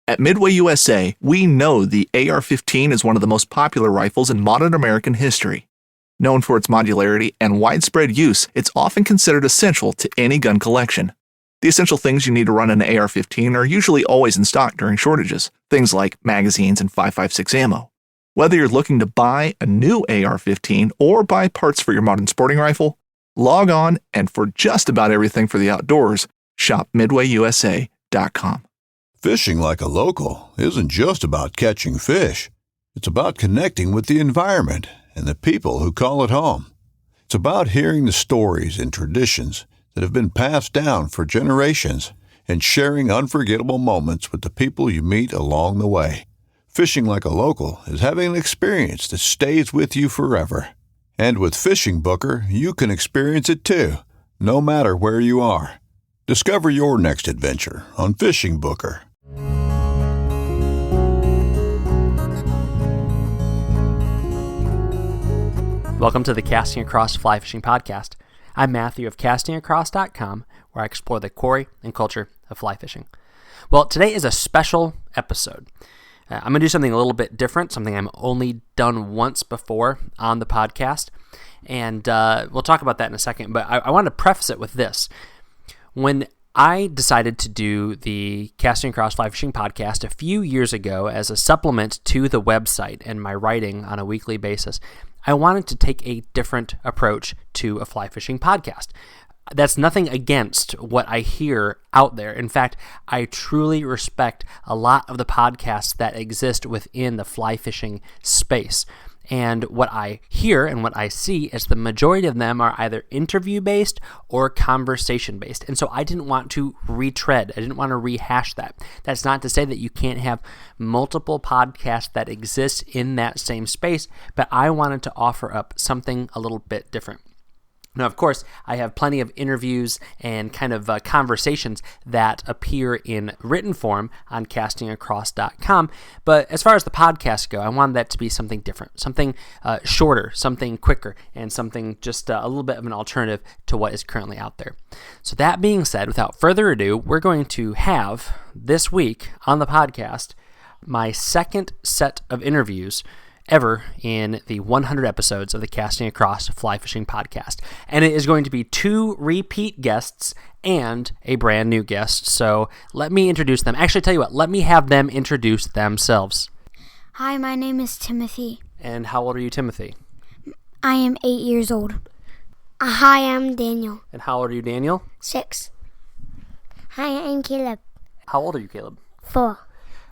At Midway USA, we know the AR-15 is one of the most popular rifles in modern American history. Known for its modularity and widespread use, it's often considered essential to any gun collection. The essential things you need to run an AR-15 are usually always in stock during shortages, things like magazines and 5.56 ammo. Whether you're looking to buy a new AR-15 or buy parts for your modern sporting rifle, log on and for just about everything for the outdoors, shop MidwayUSA.com. Fishing like a local isn't just about catching fish. It's about connecting with the environment and the people who call it home. It's about hearing the stories and traditions that have been passed down for generations and sharing unforgettable moments with the people you meet along the way. Fishing like a local is having an experience that stays with you forever. And with Fishing Booker, you can experience it too, no matter where you are. Discover your next adventure on Fishing Booker. Welcome to the Casting Across Fly Fishing Podcast. I'm Matthew of castingacross.com, where I explore the quarry and culture of fly fishing. Well, today is a special episode. I'm going to do something a little bit different, something I've only done once before on the podcast, and we'll talk about that in a second, but I want to preface it with this. When I decided to do the Casting Across Fly Fishing Podcast a few years ago as a supplement to the website and my writing on a weekly basis, I wanted to take a different approach to a fly fishing podcast. That's nothing against what I hear out there. In fact, I truly respect a lot of the podcasts that exist within the fly fishing space. And what I hear and what I see is the majority of them are either interview-based or conversation-based. And so I didn't want to retread. I didn't want to rehash that. That's not to say that you can't have multiple podcasts that exist in that same space, but I wanted to offer up something a little bit different. Now, of course, I have plenty of interviews and kind of conversations that appear in written form on castingacross.com, but as far as the podcasts go, I wanted that to be something different, something shorter, something quicker, and something just a little bit of an alternative to what is currently out there. So that being said, without further ado, we're going to have this week on the podcast my second set of interviews ever in the 100 episodes of the Casting Across Fly Fishing Podcast. And it is going to be 2 repeat guests and a brand new guest. So let me introduce them. Actually, tell you what, let me have them introduce themselves. Hi, my name is Timothy. And how old are you, Timothy? I am 8 years old. Hi, I'm Daniel. And how old are you, Daniel? 6. Hi, I'm Caleb. How old are you, Caleb? 4.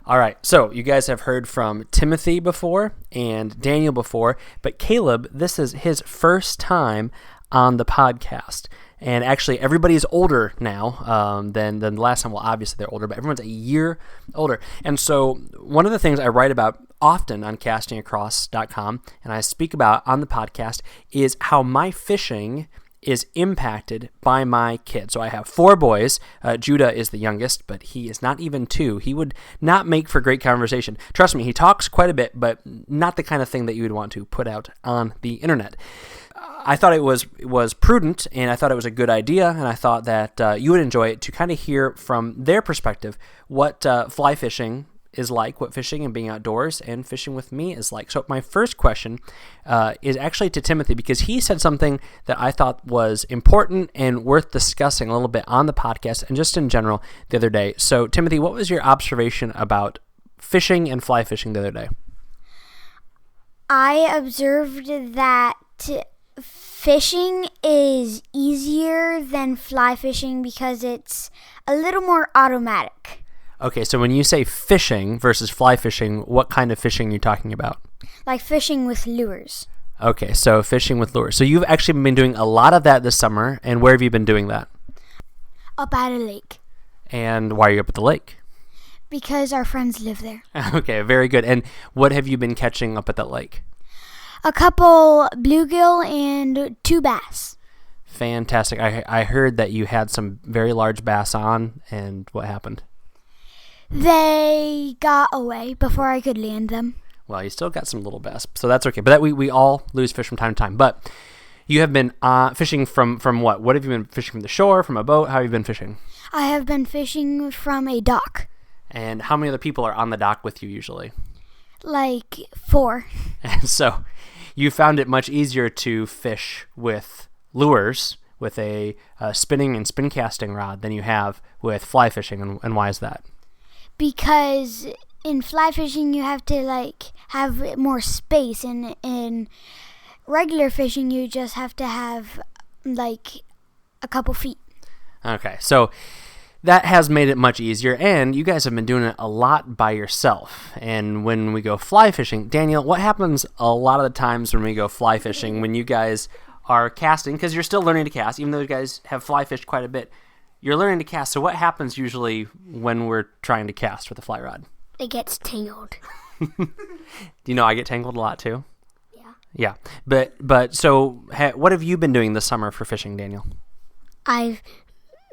All right, so you guys have heard from Timothy before and Daniel before, but Caleb, this is his first time on the podcast. And actually, everybody's older now than the last time. Well, obviously they're older, but everyone's a year older. And so one of the things I write about often on castingacross.com and I speak about on the podcast is how my fishing is impacted by my kids. So I have 4 boys. Judah is the youngest, but he is not even 2. He would not make for great conversation. Trust me, he talks quite a bit, but not the kind of thing that you would want to put out on the internet. I thought it was prudent, and I thought it was a good idea, and I thought that you would enjoy it to kind of hear from their perspective what fly fishing is like, what fishing and being outdoors and fishing with me is like. So my first question is actually to Timothy, because he said something that I thought was important and worth discussing a little bit on the podcast and just in general the other day. So Timothy, what was your observation about fishing and fly fishing the other day? I observed that fishing is easier than fly fishing because it's a little more automatic. Okay, so when you say fishing versus fly fishing, what kind of fishing are you talking about? Like fishing with lures. Okay, so fishing with lures. So you've actually been doing a lot of that this summer, and where have you been doing that? Up at a lake. And why are you up at the lake? Because our friends live there. Okay, very good. And what have you been catching up at that lake? A couple bluegill and 2 bass. Fantastic. I heard that you had some very large bass on, and what happened? They got away before I could land them. Well, you still got some little bass, so that's okay. But that we all lose fish from time to time. But you have been fishing from what? What have you been fishing from the shore, from a boat? How have you been fishing? I have been fishing from a dock. And how many other people are on the dock with you usually? Like 4. And so you found it much easier to fish with lures, with a spinning and spin casting rod than you have with fly fishing. And why is that? Because in fly fishing, you have to like have more space. And in regular fishing, you just have to have like a couple feet. Okay, so that has made it much easier, and you guys have been doing it a lot by yourself. And when we go fly fishing, Daniel, what happens a lot of the times when we go fly fishing when you guys are casting, because you're still learning to cast, even though you guys have fly fished quite a bit, you're learning to cast. So what happens usually when we're trying to cast with a fly rod? It gets tangled. Do you know I get tangled a lot too? Yeah. Yeah, but so what have you been doing this summer for fishing, Daniel? I've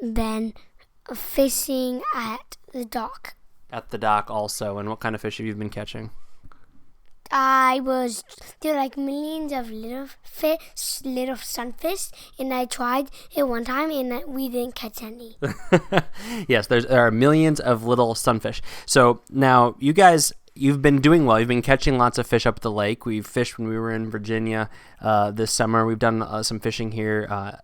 been fishing at the dock. At the dock also, and what kind of fish have you been catching? There were like millions of little fish, little sunfish, and I tried it one time and we didn't catch any. Yes, there are millions of little sunfish. So now you've been doing well. You've been catching lots of fish up at the lake. We've fished when we were in Virginia this summer. We've done some fishing here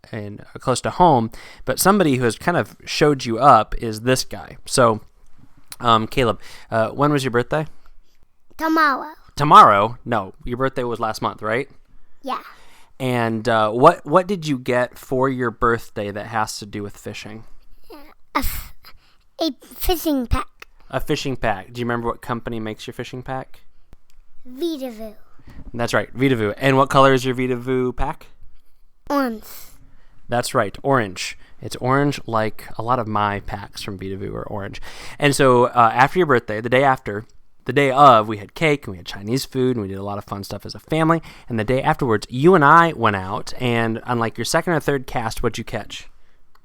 close to home. But somebody who has kind of showed you up is this guy. So, Caleb, when was your birthday? Tomorrow? No, your birthday was last month, right? Yeah. And what did you get for your birthday that has to do with fishing? A fishing pack. A fishing pack. Do you remember what company makes your fishing pack? Vitavoo. That's right, Vitavoo. And what color is your Vitavoo pack? Orange. That's right, orange. It's orange like a lot of my packs from Vitavoo are orange. And so after your birthday, the day of, we had cake and we had Chinese food and we did a lot of fun stuff as a family. And the day afterwards, you and I went out, and on like your second or third cast, what'd you catch?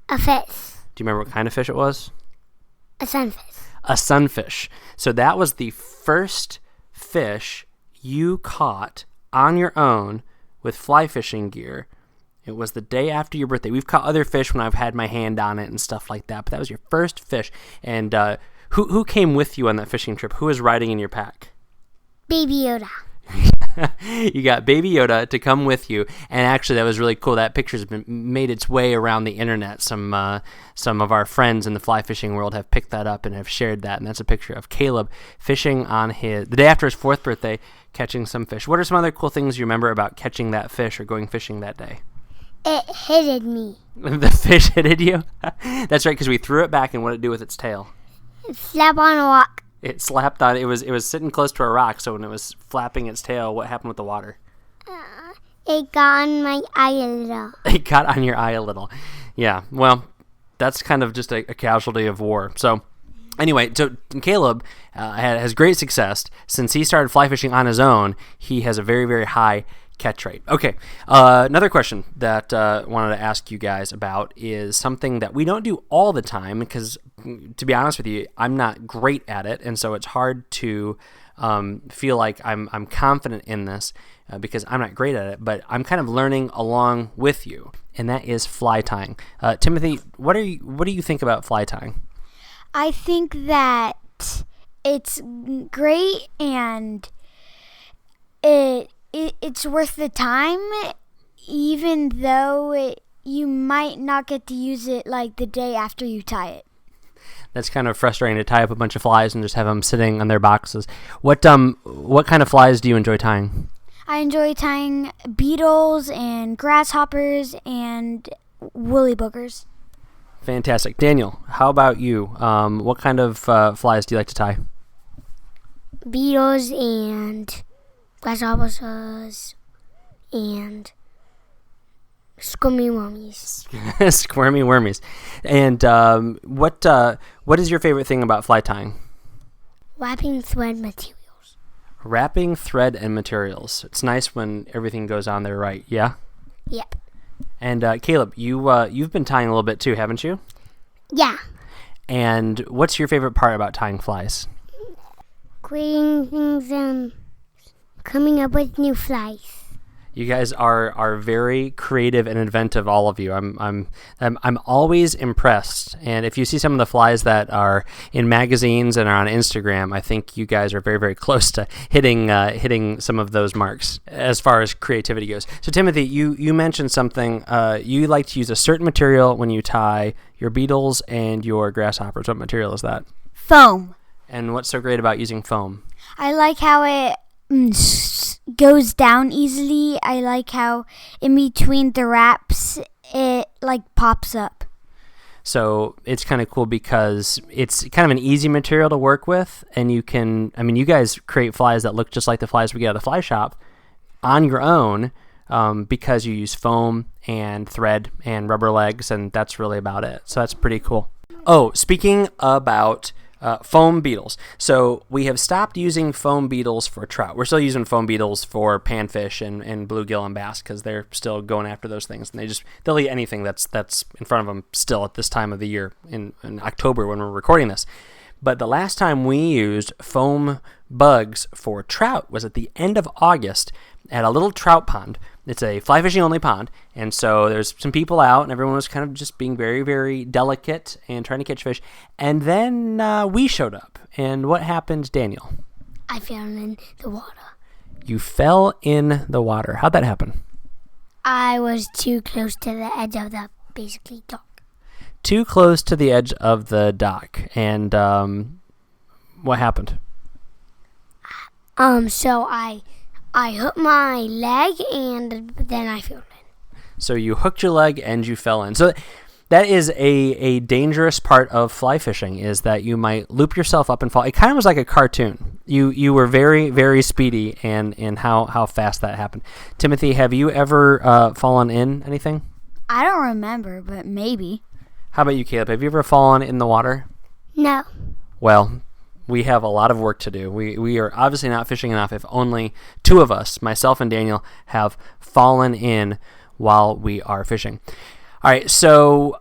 A fish. Do you remember what kind of fish it was? A sunfish. A sunfish. So that was the first fish you caught on your own with fly fishing gear. It was the day after your birthday. We've caught other fish when I've had my hand on it and stuff like that, but that was your first fish. And who came with you on that fishing trip? Who was riding in your pack? Baby Yoda. You got Baby Yoda to come with you, and actually that was really cool. That picture's made its way around the internet. Some of our friends in the fly fishing world have picked that up and have shared that, and that's a picture of Caleb fishing on the day after his 4th birthday, catching some fish. What are some other cool things you remember about catching that fish or going fishing that day? It hitted me. The fish hitted you? That's right, because we threw it back, and what did it do with its tail? It slapped on a rock. It slapped on. It was sitting close to a rock, so when it was flapping its tail, what happened with the water? It got on my eye a little. It got on your eye a little. Yeah, well, that's kind of just a casualty of war. So anyway, so Caleb has great success. Since he started fly fishing on his own, he has a very, very high catch rate. Okay, another question that I wanted to ask you guys about is something that we don't do all the time because, to be honest with you, I'm not great at it, and so it's hard to feel like I'm confident in this because I'm not great at it, but I'm kind of learning along with you, and that is fly tying. Timothy, what do you think about fly tying? I think that it's great and it's worth the time, even though you might not get to use it like the day after you tie it. That's kind of frustrating to tie up a bunch of flies and just have them sitting on their boxes. What kind of flies do you enjoy tying? I enjoy tying beetles and grasshoppers and woolly boogers. Fantastic. Daniel, how about you? What kind of flies do you like to tie? Beetles and grasshoppers and squirmy wormies. Squirmy wormies. And what is your favorite thing about fly tying? Wrapping thread materials. Wrapping thread and materials. It's nice when everything goes on there right, yeah? Yep. And Caleb, you've been tying a little bit too, haven't you? Yeah. And what's your favorite part about tying flies? Creating things and coming up with new flies. You guys are very creative and inventive, all of you. I'm always impressed. And if you see some of the flies that are in magazines and are on Instagram, I think you guys are very, very close to hitting some of those marks as far as creativity goes. So Timothy, you mentioned something. You like to use a certain material when you tie your beetles and your grasshoppers. What material is that? Foam. And what's so great about using foam? I like how it goes down easily. I like how in between the wraps it like pops up. So it's kind of cool because it's kind of an easy material to work with, and you guys create flies that look just like the flies we get out of the fly shop on your own, because you use foam and thread and rubber legs, and that's really about it. So that's pretty cool. Oh, speaking about foam beetles. So we have stopped using foam beetles for trout. We're still using foam beetles for panfish and bluegill and bass because they're still going after those things, and they'll eat anything that's in front of them still at this time of the year in October when we're recording this. But the last time we used foam bugs for trout was at the end of August at a little trout pond. It's a fly fishing only pond, and so there's some people out, and everyone was kind of just being very, very delicate and trying to catch fish. And then we showed up. And what happened, Daniel? I fell in the water. You fell in the water. How'd that happen? I was too close to the edge of the basically dock. Too close to the edge of the dock. And what happened? So I hooked my leg and then I fell in. So you hooked your leg and you fell in. So that is a dangerous part of fly fishing, is that you might loop yourself up and fall. It kind of was like a cartoon. You were very, very speedy in how fast that happened. Timothy, have you ever fallen in anything? I don't remember, but maybe. How about you, Caleb? Have you ever fallen in the water? No. Well, we have a lot of work to do. We are obviously not fishing enough if only two of us, myself and Daniel, have fallen in while we are fishing. All right, so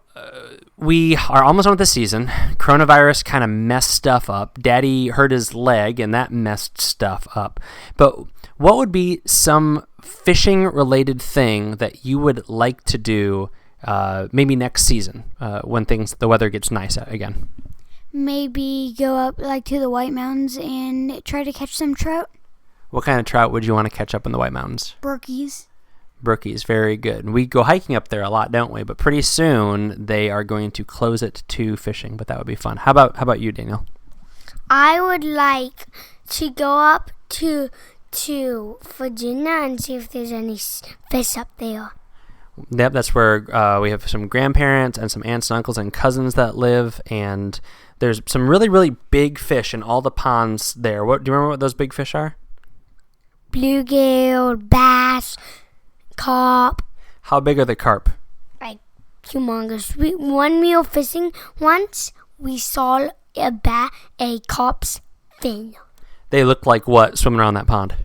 we are almost done with the season. Coronavirus kind of messed stuff up. Daddy hurt his leg, and that messed stuff up. But what would be some fishing-related thing that you would like to do maybe next season when the weather gets nice again? Maybe go up like to the White Mountains and try to catch some trout. What kind of trout would you want to catch up in the White Mountains? Brookies. Brookies, very good. We go hiking up there a lot, don't we? But pretty soon they are going to close it to fishing, but that would be fun. How about you, Daniel? I would like to go up to Virginia and see if there's any fish up there. Yep, that's where we have some grandparents and some aunts and uncles and cousins that live, and there's some really, really big fish in all the ponds there. Do you remember what those big fish are? Bluegill, bass, carp. How big are the carp? Like humongous. When we were fishing once, we saw a carp's fin. They look like what swimming around that pond?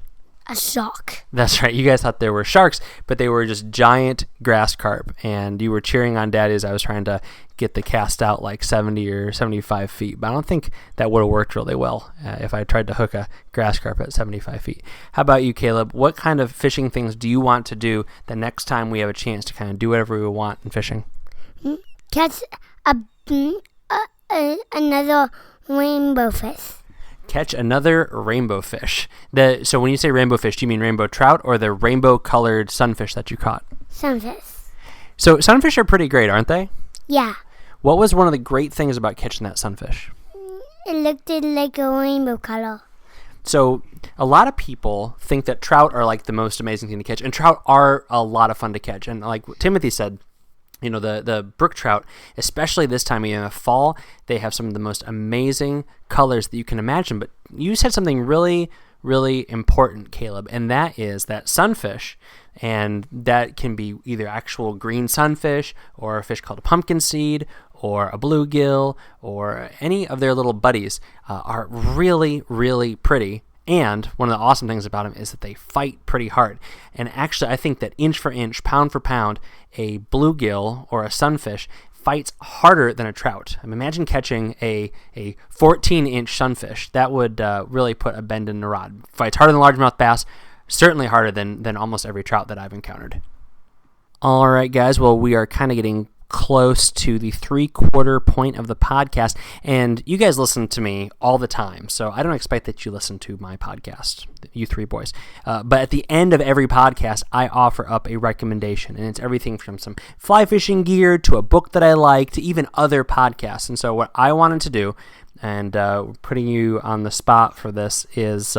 A shark. That's right. You guys thought they were sharks, but they were just giant grass carp. And you were cheering on Daddy as I was trying to get the cast out like 70 or 75 feet. But I don't think that would have worked really well if I tried to hook a grass carp at 75 feet. How about you, Caleb? What kind of fishing things do you want to do the next time we have a chance to kind of do whatever we want in fishing? Catch another rainbow fish. Catch another rainbow fish. So when you say rainbow fish, do you mean rainbow trout or the rainbow-colored sunfish that you caught? Sunfish. So sunfish are pretty great, aren't they? Yeah. What was one of the great things about catching that sunfish? It looked like a rainbow color. So a lot of people think that trout are like the most amazing thing to catch, and trout are a lot of fun to catch. And like Timothy said, you know, the brook trout, especially this time of year in the fall, they have some of the most amazing colors that you can imagine. But you said something really, really important, Caleb, and that is that sunfish, and that can be either actual green sunfish or a fish called a pumpkin seed or a bluegill or any of their little buddies, are really, really pretty. And one of the awesome things about them is that they fight pretty hard. And actually, I think that inch for inch, pound for pound, a bluegill or a sunfish fights harder than a trout. Imagine catching a 14-inch sunfish. That would really put a bend in the rod. Fights harder than a largemouth bass, certainly harder than almost every trout that I've encountered. All right, guys. Well, we are kind of getting close to the 3/4 point of the podcast, and you guys listen to me all the time, so I don't expect that you listen to my podcast, you three boys. But at the end of every podcast, I offer up a recommendation, and it's everything from some fly fishing gear to a book that I like to even other podcasts. And so what I wanted to do, and putting you on the spot for this, is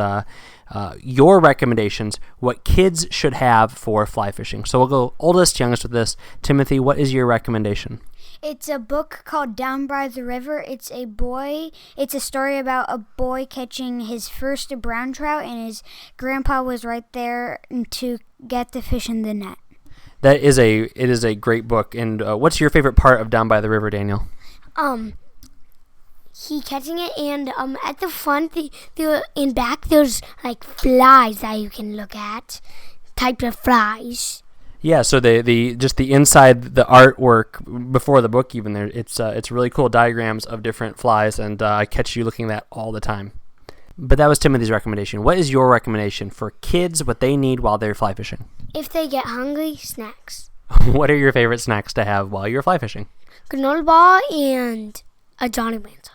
your recommendations, what kids should have for fly fishing. So we'll go oldest, youngest with this. Timothy, what is your recommendation? It's a book called Down by the River. It's a story about a boy catching his first brown trout, and his grandpa was right there to get the fish in the net. It is a great book. And what's your favorite part of Down by the River, Daniel? He catching it, and at the front, in back, there's like flies that you can look at, types of flies. Yeah, so the just the inside, the artwork before the book even there, it's really cool diagrams of different flies, and I catch you looking at that all the time. But that was Timothy's recommendation. What is your recommendation for kids, what they need while they're fly fishing? If they get hungry, snacks. What are your favorite snacks to have while you're fly fishing? Granola bar and a Jolly Rancher.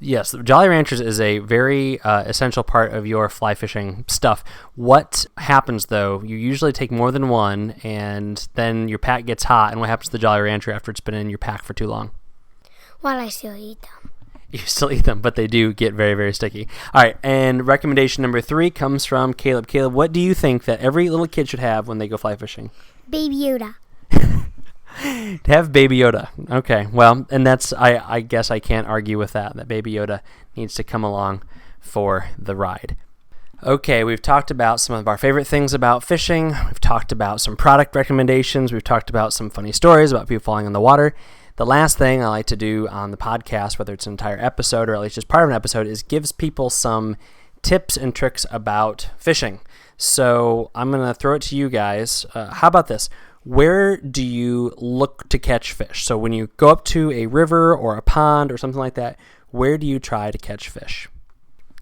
Yes, Jolly Ranchers is a very essential part of your fly fishing stuff. What happens, though, you usually take more than one, and then your pack gets hot, and what happens to the Jolly Rancher after it's been in your pack for too long? Well, I still eat them. You still eat them, but they do get very, very sticky. All right, and recommendation number 3 comes from Caleb. Caleb, what do you think that every little kid should have when they go fly fishing? Baby Yoda. To have Baby Yoda. Okay, well, and that's, I guess I can't argue with that Baby Yoda needs to come along for the ride. Okay, we've talked about some of our favorite things about fishing. We've talked about some product recommendations. We've talked about some funny stories about people falling in the water. The last thing I like to do on the podcast, whether it's an entire episode or at least just part of an episode, is gives people some tips and tricks about fishing. So I'm going to throw it to you guys. How about this? Where do you look to catch fish? So when you go up to a river or a pond or something like that, where do you try to catch fish?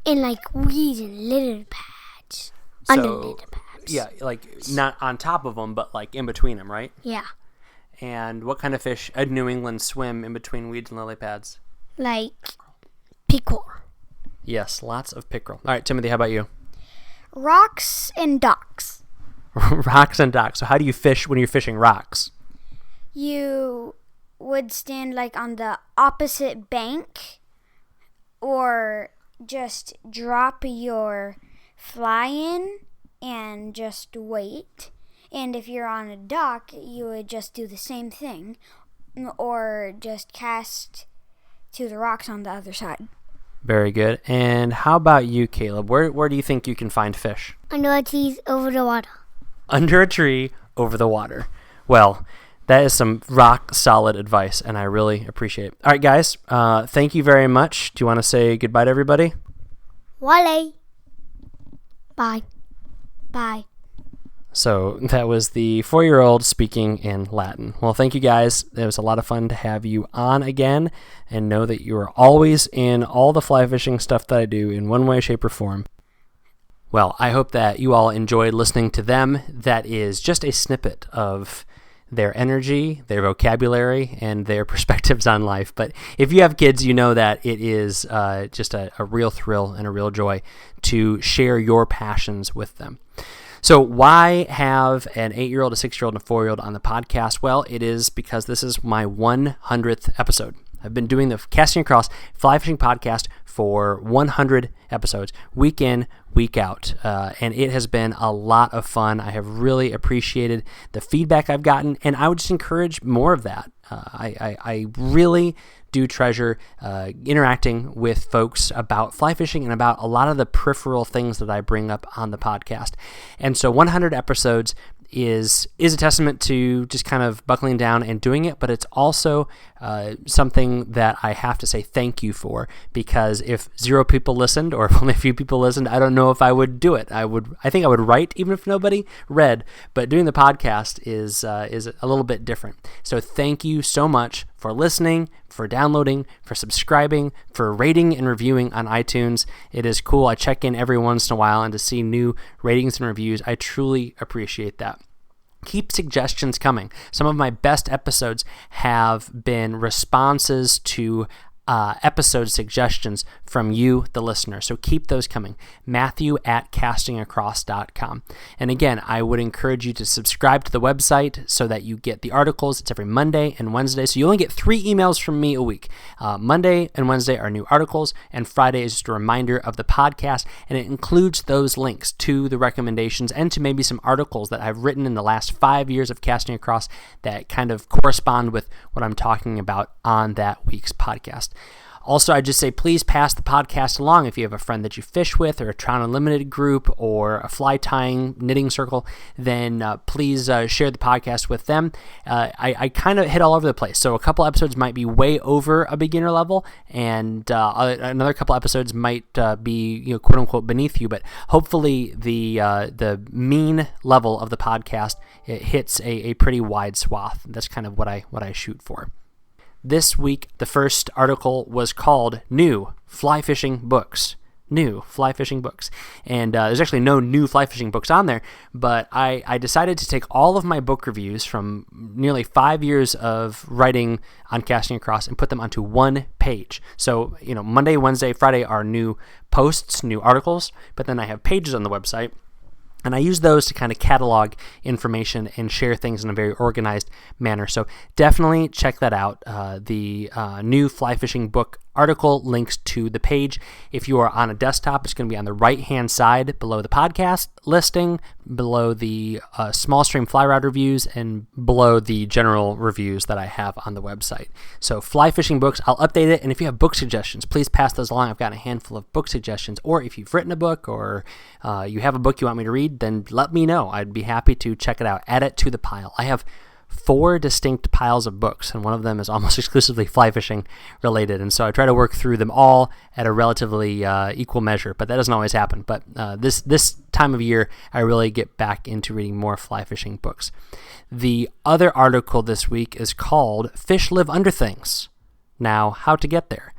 In like weeds and litter pads. Under litter pads. Yeah, like not on top of them, but like in between them, right? Yeah. And what kind of fish at New England swim in between weeds and lily pads? Like pickerel. Yes, lots of pickerel. All right, Timothy, how about you? Rocks and docks. Rocks and docks. So how do you fish when you're fishing rocks? You would stand like on the opposite bank, or just drop your fly in and just wait. And if you're on a dock, you would just do the same thing, or just cast to the rocks on the other side. Very good. And how about you, Caleb? Where do you think you can find fish? Under a tree over the water. Under a tree over the water. Well, that is some rock solid advice, and I really appreciate it. All right, guys, thank you very much. Do you want to say goodbye to everybody? Wale. Bye. Bye. So that was the 4-year-old speaking in Latin. Well, thank you guys. It was a lot of fun to have you on again, and know that you are always in all the fly fishing stuff that I do in one way, shape, or form. Well, I hope that you all enjoyed listening to them. That is just a snippet of their energy, their vocabulary, and their perspectives on life. But if you have kids, you know that it is just a real thrill and a real joy to share your passions with them. So why have an 8-year-old, a 6-year-old, and a 4-year-old on the podcast? Well, it is because this is my 100th episode. I've been doing the Casting Across Fly Fishing Podcast for 100 episodes, week in, week out, and it has been a lot of fun. I have really appreciated the feedback I've gotten, and I would just encourage more of that. I really do treasure interacting with folks about fly fishing and about a lot of the peripheral things that I bring up on the podcast. And so 100 episodes is a testament to just kind of buckling down and doing it, but it's also something that I have to say thank you for, because if 0 people listened, or if only a few people listened, I don't know if I would do it. I think I would write even if nobody read, but doing the podcast is a little bit different. So thank you so much for listening, for downloading, for subscribing, for rating and reviewing on iTunes. It is cool. I check in every once in a while, and to see new ratings and reviews, I truly appreciate that. Keep suggestions coming. Some of my best episodes have been responses to episode suggestions from you, the listener. So keep those coming. Matthew@castingacross.com. And again, I would encourage you to subscribe to the website so that you get the articles. It's every Monday and Wednesday. So you only get 3 emails from me a week. Monday and Wednesday are new articles, and Friday is just a reminder of the podcast. And it includes those links to the recommendations and to maybe some articles that I've written in the last 5 years of Casting Across that kind of correspond with what I'm talking about on that week's podcast. Also, I just say please pass the podcast along if you have a friend that you fish with, or a Trout Unlimited group, or a fly tying knitting circle. Then please share the podcast with them. I kind of hit all over the place, so a couple episodes might be way over a beginner level, and another couple episodes might be quote unquote beneath you. But hopefully the mean level of the podcast, it hits a pretty wide swath. That's kind of what I shoot for. This week, the first article was called New Fly Fishing Books. New Fly Fishing Books. And there's actually no new fly fishing books on there, but I decided to take all of my book reviews from nearly 5 years of writing on Casting Across and put them onto one page. So, Monday, Wednesday, Friday are new posts, new articles, but then I have pages on the website. And I use those to kind of catalog information and share things in a very organized manner. So definitely check that out. The new fly fishing book article links to the page. If you are on a desktop, it's going to be on the right-hand side below the podcast listing, below the small stream fly rod reviews, and below the general reviews that I have on the website. So fly fishing books, I'll update it. And if you have book suggestions, please pass those along. I've got a handful of book suggestions. Or if you've written a book, or you have a book you want me to read, then let me know. I'd be happy to check it out. Add it to the pile. I have 4 distinct piles of books, and one of them is almost exclusively fly fishing related. And so I try to work through them all at a relatively equal measure, but that doesn't always happen. But this time of year, I really get back into reading more fly fishing books. The other article this week is called Fish Live Under Things. Now, how to get there.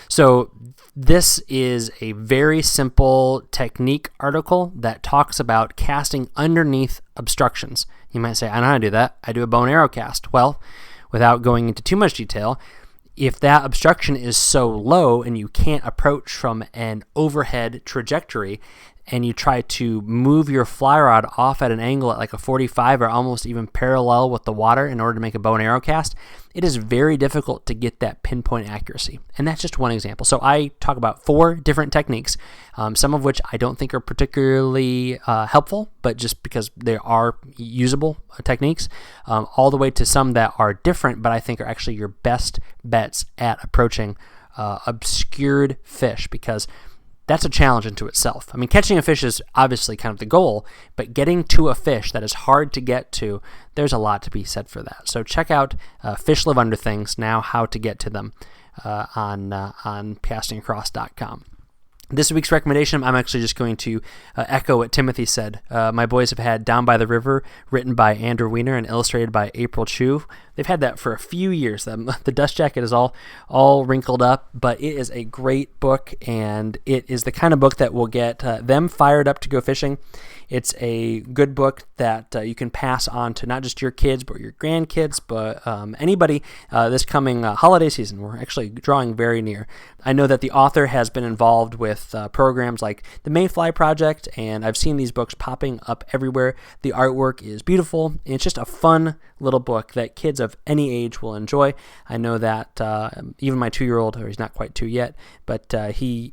So this is a very simple technique article that talks about casting underneath obstructions. You might say, I know how to do that. I do a bow and arrow cast. Well, without going into too much detail, if that obstruction is so low and you can't approach from an overhead trajectory, and you try to move your fly rod off at an angle at like a 45 or almost even parallel with the water in order to make a bow and arrow cast, it is very difficult to get that pinpoint accuracy. And that's just one example. So I talk about 4 different techniques, some of which I don't think are particularly helpful, but just because they are usable techniques, all the way to some that are different, but I think are actually your best bets at approaching obscured fish, because that's a challenge into itself. I mean, catching a fish is obviously kind of the goal, but getting to a fish that is hard to get to, there's a lot to be said for that. So check out Fish Live Under Things, now how to get to them on castingacross.com. This week's recommendation, I'm actually just going to echo what Timothy said. My boys have had Down by the River, written by Andrew Weiner and illustrated by April Chu. They've had that for a few years. The dust jacket is all wrinkled up, but it is a great book, and it is the kind of book that will get them fired up to go fishing. It's a good book that you can pass on to not just your kids, but your grandkids, but anybody this coming holiday season. We're actually drawing very near. I know that the author has been involved with programs like the Mayfly Project, and I've seen these books popping up everywhere. The artwork is beautiful, and it's just a fun little book that kids of any age will enjoy. I know that even my 2-year-old, or he's not quite 2 yet, but he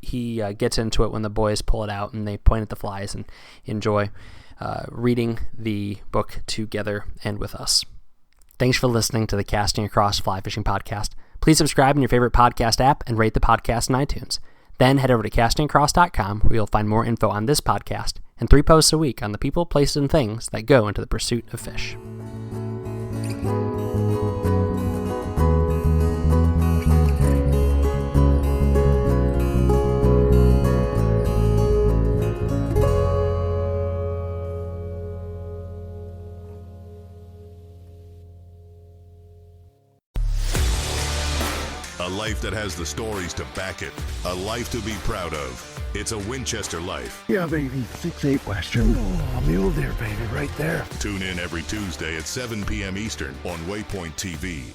gets into it when the boys pull it out and they point at the flies and enjoy reading the book together and with us. Thanks for listening to the Casting Across Fly Fishing Podcast. Please subscribe in your favorite podcast app and rate the podcast in iTunes. Then head over to castingacross.com, where you'll find more info on this podcast and 3 posts a week on the people, places, and things that go into the pursuit of fish. A life that has the stories to back it. A life to be proud of. It's a Winchester life. Yeah, baby. 6'8" Western. Oh, mule deer, baby, right there. Tune in every Tuesday at 7 p.m. Eastern on Waypoint TV.